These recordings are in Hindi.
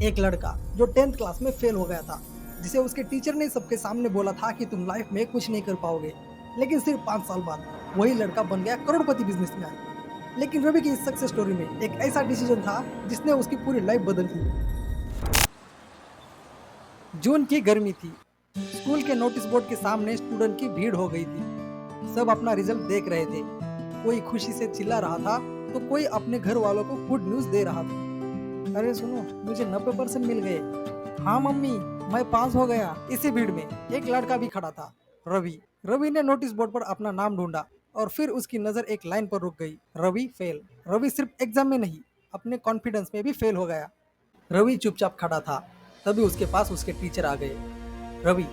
एक लड़का जो 10th क्लास में फेल हो गया था, जिसे उसके टीचर ने सबके सामने बोला था कि तुम लाइफ में कुछ नहीं कर पाओगे। लेकिन सिर्फ 5 साल बाद वही लड़का बन गया करोड़पति बिजनेसमैन। लेकिन रवि की इस सक्सेस स्टोरी में एक ऐसा डिसीजन था जिसने उसकी पूरी लाइफ बदल दी। जून की गर्मी थी। स्कूल के नोटिस बोर्ड के सामने स्टूडेंट की भीड़ हो गई थी। सब अपना रिजल्ट देख रहे थे। कोई खुशी से चिल्ला रहा था तो कोई अपने घर वालों को गुड न्यूज दे रहा था। अरे सुनो, मुझे 90% मिल गए। हाँ मम्मी, मैं पास हो गया। इसी भीड़ में एक लड़का भी खड़ा था, रवि। रवि ने नोटिस बोर्ड पर अपना नाम ढूंढा और फिर उसकी नजर एक लाइन पर रुक गई, रवि फेल। रवि सिर्फ एग्जाम में नहीं, अपने कॉन्फिडेंस में भी फेल हो गया। रवि चुपचाप खड़ा था। तभी उसके पास उसके टीचर आ गए। रवि,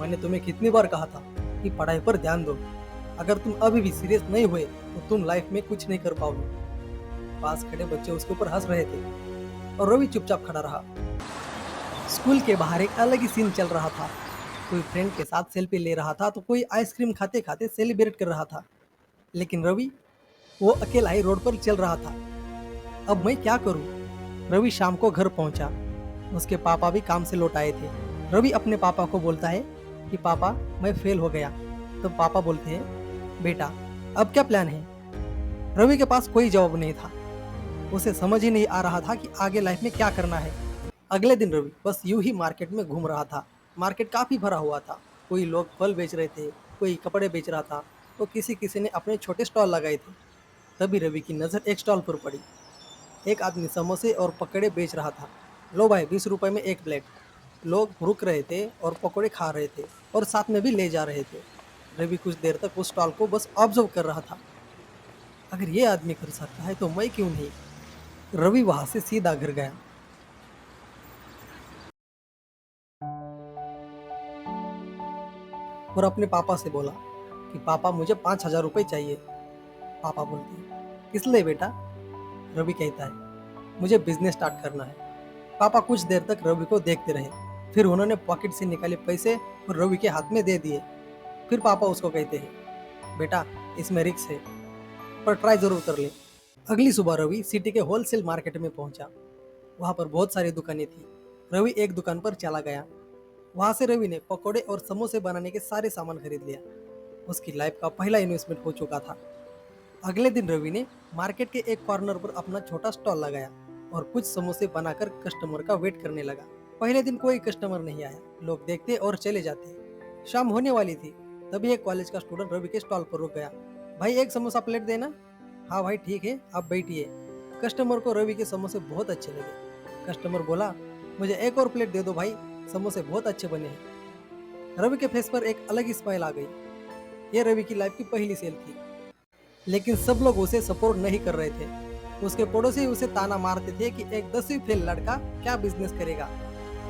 मैंने तुम्हें कितनी बार कहा था कि पढ़ाई पर ध्यान दो। अगर तुम अभी भी सीरियस नहीं हुए तो तुम लाइफ में कुछ नहीं कर पाओगे। पास खड़े बच्चे उसके ऊपर हंस रहे थे और रवि चुपचाप खड़ा रहा। स्कूल के बाहर एक अलग ही सीन चल रहा था। कोई फ्रेंड के साथ सेल्फी ले रहा था तो कोई आइसक्रीम खाते खाते सेलिब्रेट कर रहा था। लेकिन रवि, वो अकेला ही रोड पर चल रहा था। अब मैं क्या करूं? रवि शाम को घर पहुंचा। उसके पापा भी काम से लौट आए थे। रवि अपने पापा को बोलता है कि पापा, मैं फेल हो गया। तो पापा बोलते हैं, बेटा अब क्या प्लान है? रवि के पास कोई जवाब नहीं था। उसे समझ ही नहीं आ रहा था कि आगे लाइफ में क्या करना है। अगले दिन रवि बस यूं ही मार्केट में घूम रहा था। मार्केट काफी भरा हुआ था। कोई लोग फल बेच रहे थे, कोई कपड़े बेच रहा था, तो किसी किसी ने अपने छोटे स्टॉल लगाए थे। तभी रवि की नजर एक स्टॉल पर पड़ी। एक आदमी समोसे और पकौड़े बेच रहा था। लो भाई, 20 रुपए में एक प्लेट। लोग रुक रहे थे और पकौड़े खा रहे थे और साथ में भी ले जा रहे थे। रवि कुछ देर तक उस स्टॉल को बस ऑब्जर्व कर रहा था। अगर ये आदमी कर सकता है तो मैं क्यों नहीं? रवि वहां से सीधा घर गया और अपने पापा से बोला कि पापा, मुझे 5,000 रुपये चाहिए। पापा बोलते हैं, किस लिए बेटा? रवि कहता है, मुझे बिजनेस स्टार्ट करना है। पापा कुछ देर तक रवि को देखते रहे। फिर उन्होंने पॉकेट से निकाले पैसे और रवि के हाथ में दे दिए। फिर पापा उसको कहते हैं, बेटा इसमें रिस्क है, पर ट्राई जरूर कर ले। अगली सुबह रवि सिटी के होलसेल मार्केट में पहुंचा। वहां पर बहुत सारी दुकानें थी। रवि एक दुकान पर चला गया। वहां से रवि ने पकोड़े और समोसे बनाने के सारे सामान खरीद लिया। उसकी लाइफ का पहला इन्वेस्टमेंट हो चुका था। अगले दिन रवि ने मार्केट के एक कॉर्नर पर अपना छोटा स्टॉल लगाया और कुछ समोसे बनाकर कस्टमर का वेट करने लगा। पहले दिन कोई कस्टमर नहीं आया। लोग देखते और चले जाते। शाम होने वाली थी। तभी एक कॉलेज का स्टूडेंट रवि के स्टॉल पर रुक गया। भाई, एक समोसा प्लेट देना। हाँ भाई ठीक है, आप बैठिए। कस्टमर को रवि के समोसे बहुत अच्छे लगे। कस्टमर बोला, मुझे एक और प्लेट दे दो भाई, समोसे बहुत अच्छे बने हैं। रवि के फेस पर एक अलग ही स्माइल आ गई। ये रवि की लाइफ की पहली सेल थी। लेकिन सब लोग उसे सपोर्ट नहीं कर रहे थे। उसके पड़ोसी उसे ताना मारते थे कि एक 10वीं फेल लड़का क्या बिजनेस करेगा।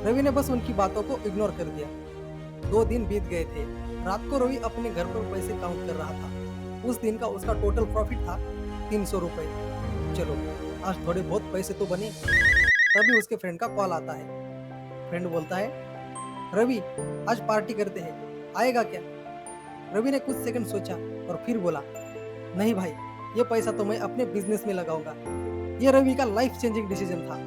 रवि ने बस उनकी बातों को इग्नोर कर दिया। 2 दिन बीत गए थे। रात को रवि अपने घर पर पैसे काउंट कर रहा था। उस दिन का उसका टोटल प्रॉफिट था 300 रुपए। चलो, आज थोड़े बहुत पैसे तो बने। तभी उसके फ्रेंड का कॉल आता है। फ्रेंड बोलता है, रवि आज पार्टी करते हैं, आएगा क्या? रवि ने कुछ सेकंड सोचा और फिर बोला, नहीं भाई, ये पैसा तो मैं अपने बिजनेस में लगाऊंगा। ये रवि का लाइफ चेंजिंग डिसीजन था,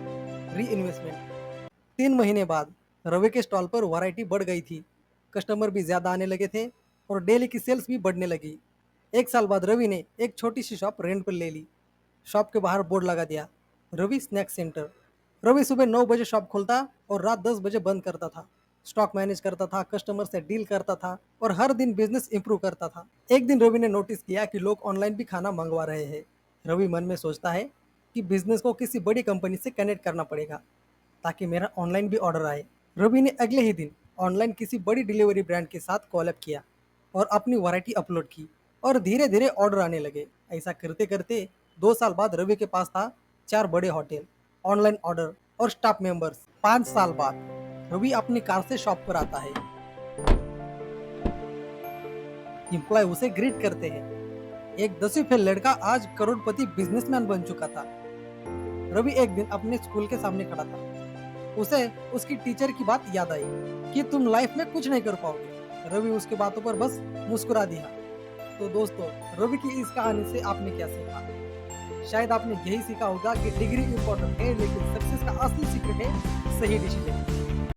री इन्वेस्टमेंट। 3 महीने बाद रवि के स्टॉल पर वैरायटी बढ़ गई थी। कस्टमर भी ज्यादा आने लगे थे और डेली की सेल्स भी बढ़ने लगी। 1 साल बाद रवि ने एक छोटी सी शॉप रेंट पर ले ली। शॉप के बाहर बोर्ड लगा दिया, रवि स्नैक सेंटर। रवि सुबह 9 बजे शॉप खोलता और रात 10 बजे बंद करता था। स्टॉक मैनेज करता था, कस्टमर से डील करता था और हर दिन बिजनेस इंप्रूव करता था। एक दिन रवि ने नोटिस किया कि लोग ऑनलाइन भी खाना मंगवा रहे हैं। रवि मन में सोचता है कि बिजनेस को किसी बड़ी कंपनी से कनेक्ट करना पड़ेगा ताकि मेरा ऑनलाइन भी ऑर्डर आए। रवि ने अगले ही दिन ऑनलाइन किसी बड़ी डिलीवरी ब्रांड के साथ कॉलअप किया और अपनी वैरायटी अपलोड की और धीरे धीरे ऑर्डर आने लगे। ऐसा करते करते 2 साल बाद रवि के पास था 4 बड़े होटल, ऑनलाइन ऑर्डर और स्टाफ मेंबर्स। 5 साल बाद रवि अपनी कार से शॉप पर आता है। एम्प्लॉय उसे ग्रीट करते हैं। एक 10वीं फेल लड़का आज करोड़पति बिजनेसमैन बन चुका था। रवि एक दिन अपने स्कूल के सामने खड़ा था। उसे उसकी टीचर की बात याद आई कि तुम लाइफ में कुछ नहीं कर पाओगे। रवि उसकी बातों पर बस मुस्कुरा दिया। तो दोस्तों, रवि की इस कहानी से आपने क्या सीखा? शायद आपने यही सीखा होगा कि डिग्री इम्पोर्टेंट है, लेकिन सक्सेस का असली सीक्रेट है सही डिसीजन।